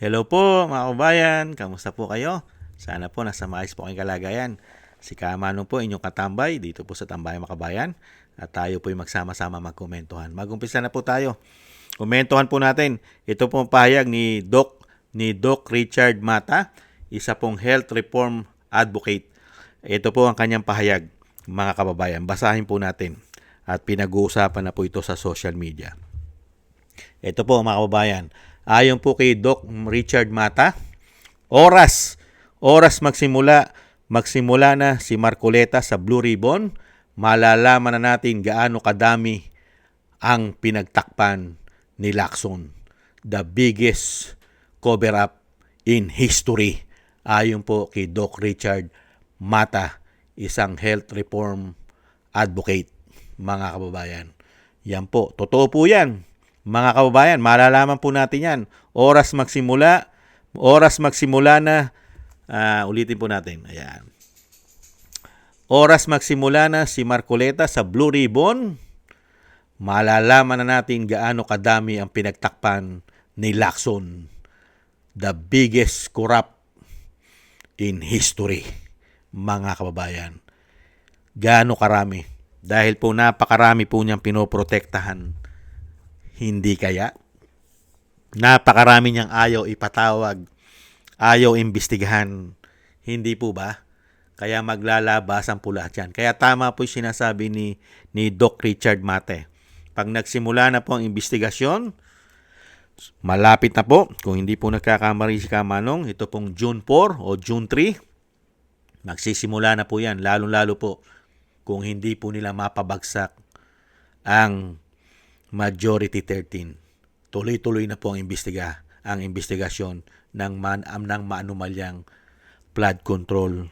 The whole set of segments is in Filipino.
Hello po mga kabayan, kamusta po kayo? Sana po nasa maayos po kayong kalagayan. Si Kamanong po inyong katambay dito po sa Tambayan Makabayan at tayo po yung magsama-sama magkomentuhan. Magumpisa na po tayo. Komentuhan po natin. Ito pong pahayag ni Doc Richard Mata, isa pong health reform advocate. Ito po ang kanyang pahayag, mga kababayan. Basahin po natin at pinag-uusapan na po ito sa social media. Ito po mga kababayan, ayon po kay Doc Richard Mata, oras magsimula na si Marcoleta sa Blue Ribbon, malalaman na natin gaano kadami ang pinagtakpan ni Lacson. The biggest cover-up in history. Ayon po kay Doc Richard Mata, isang health reform advocate, mga kababayan. Yan po, totoo po yan. Mga kababayan, malalaman po natin yan. Oras magsimula na, ulitin po natin. Ayan. Oras magsimula na si Marcoleta sa Blue Ribbon, malalaman na natin gaano kadami ang pinagtakpan ni Lacson. The biggest corrupt in history, mga kababayan. Gaano karami? Dahil po napakarami po niyang pinoprotektahan. Hindi kaya? Napakarami niyang ayaw ipatawag, ayaw imbestigahan. Hindi po ba? Kaya maglalabasan po lahat yan. Kaya tama po yung sinasabi ni Doc Richard Mate. Pag nagsimula na po ang investigasyon, malapit na po, kung hindi po nagkakamali si Kamanong, ito pong June 4 o June 3, magsisimula na po yan, lalo-lalo po kung hindi po nila mapabagsak ang Majority 13. Tuloy-tuloy na po ang investigasyon ng maanumalyang flood control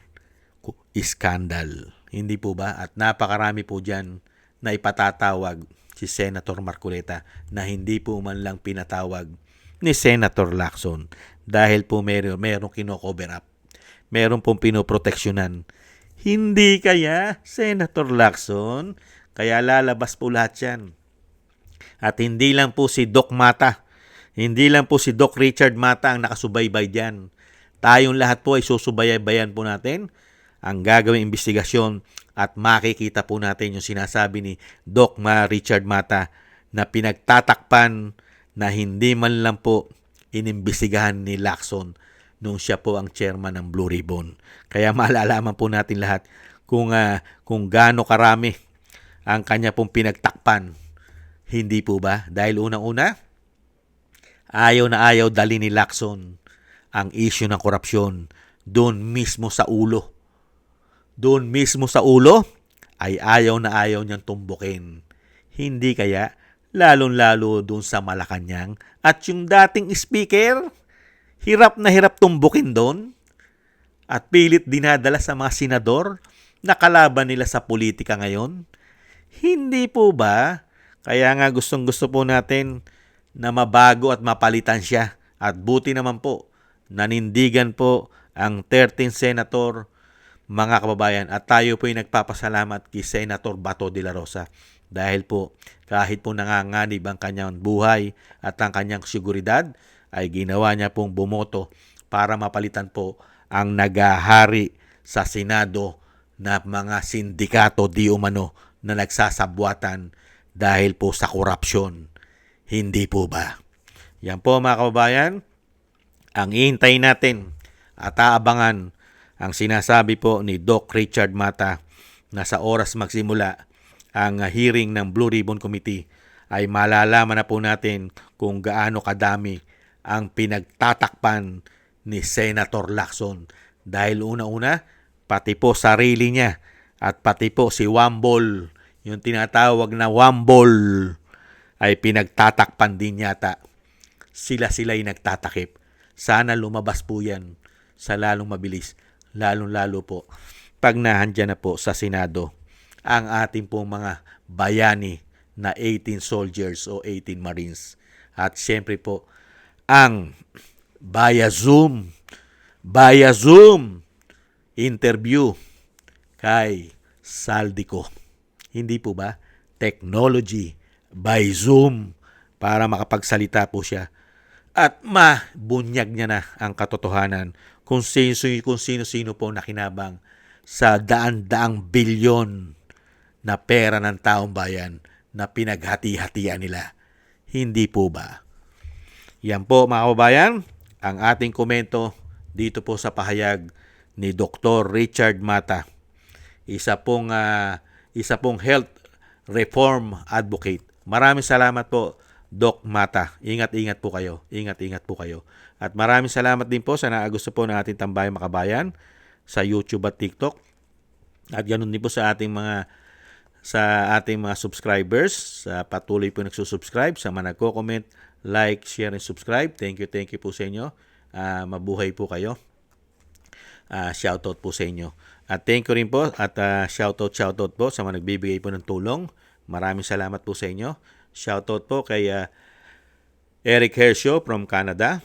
scandal. Hindi po ba? At napakarami po dyan na ipatatawag si Senator Marcoleta na hindi po man lang pinatawag ni Senator Lacson dahil po merong kino-cover up. Meron pong pinoproteksyonan. Hindi kaya, Senator Lacson? Kaya lalabas po lahat yan. At hindi lang po si Doc Mata, hindi lang po si Doc Richard Mata ang nakasubaybay dyan. Tayong lahat po ay susubaybayan po natin ang gagawing investigasyon at makikita po natin yung sinasabi ni Doc Richard Mata na pinagtatakpan na hindi man lang po inimbestigahan ni Lacson nung siya po ang chairman ng Blue Ribbon. Kaya malalaman po natin lahat kung gaano karami ang kanya pong pinagtakpan. Hindi po ba? Dahil unang-una, ayaw na ayaw dali ni Lacson ang issue ng korupsyon doon mismo sa ulo. Doon mismo sa ulo ay ayaw na ayaw niyang tumbukin. Hindi kaya, lalong-lalo doon sa Malacanang at yung dating speaker, hirap na hirap tumbukin doon at pilit dinadala sa mga senador na kalaban nila sa politika ngayon. Hindi po ba? Kaya nga gustong-gusto po natin na mabago at mapalitan siya. At buti naman po, nanindigan po ang 13 senator, mga kababayan. At tayo po ay nagpapasalamat kay Senator Bato de la Rosa. Dahil po, kahit po nanganganib ang kanyang buhay at ang kanyang seguridad, ay ginawa niya pong bumoto para mapalitan po ang nagahari sa Senado na mga sindikato di umano na nagsasabwatan dahil po sa korupsyon. Hindi po ba? Yan po mga kababayan, ang ihintayin natin at aabangan ang sinasabi po ni Doc Richard Mata na sa oras magsimula ang hearing ng Blue Ribbon Committee ay malalaman na po natin kung gaano kadami ang pinagtatakpan ni Senator Lacson. Dahil una-una, pati po sarili niya at pati po si Wambol, yung tinatawag na Wambol, ay pinagtatakpan din yata. Sila-sila'y nagtatakip. Sana lumabas po yan sa lalong mabilis, lalong-lalo po pag nahandyan na po sa Senado ang ating pong mga bayani na 18 soldiers o 18 Marines. At siyempre po, ang via Zoom interview kay Saldico. Hindi po ba? Technology by Zoom para makapagsalita po siya at mabunyag niya na ang katotohanan kung sino-sino po nakinabang sa daan-daang bilyon na pera ng taong bayan na pinaghati-hatian nila. Hindi po ba? Yan po mga kababayan, ang ating komento dito po sa pahayag ni Dr. Richard Mata. Isa pong health reform advocate. Maraming salamat po, Doc Mata. Ingat-ingat po kayo. Ingat-ingat po kayo. At maraming salamat din po sa naagusto po ng ating Tambayang Makabayan sa YouTube at TikTok. At ganun din po sa ating mga subscribers, sa patuloy po nagsusubscribe, sa mga nagko-comment, like, share, and subscribe. Thank you po sa inyo. Mabuhay po kayo. Shoutout po sa inyo. At thank you rin po at shoutout po sa mga nagbibigay po ng tulong. Maraming salamat po sa inyo. Shoutout po kay Eric Hershaw from Canada,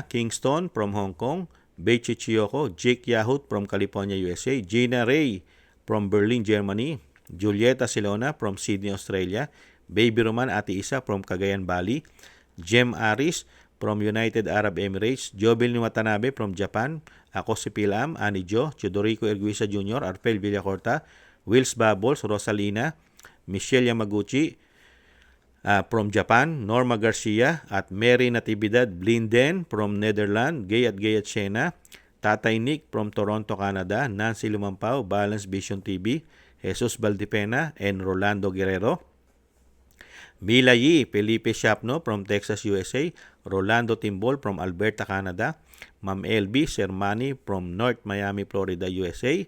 Kingston from Hong Kong, Beichi Chiyoko, Jake Yahut from California, USA, Gina Ray from Berlin, Germany, Julieta Silona from Sydney, Australia, Baby Roman Ate Isa from Cagayan Valley, Jem Aris from United Arab Emirates, Jobel Watanabe from Japan, ako si Pilam, Ani Jo, Chidorico Erguisa Jr., Arpel Villacorta, Wills Bubbles, Rosalina, Michelle Yamaguchi from Japan, Norma Garcia at Mary Natividad Blinden from Netherlands, Gay at Shena, Tatay Nick from Toronto, Canada, Nancy Lumampao, Balance Vision TV, Jesus Valdipena, and Rolando Guerrero, Mila Yi, Felipe Shapno from Texas, USA, Rolando Timbol from Alberta, Canada, Ma'am LB Sermani from North Miami, Florida, USA,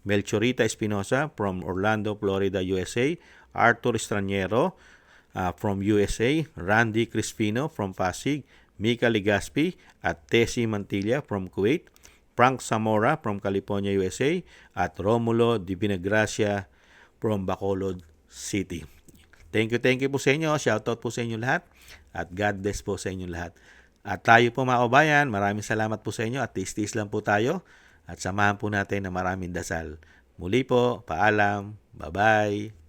Melchorita Espinosa from Orlando, Florida, USA, Arthur Estraniero from USA, Randy Crispino from Pasig, Mika Ligaspi at Tessie Mantilla from Kuwait, Frank Zamora from California, USA, at Romulo Di Vinagracia from Bacolod City. Thank you po sa inyo. Shoutout po sa inyo lahat. At God bless po sa inyo lahat. At tayo po mga kabayan, maraming salamat po sa inyo at tiis-tiis lang po tayo. At samahan po natin ng maraming dasal. Muli po, paalam. Bye-bye.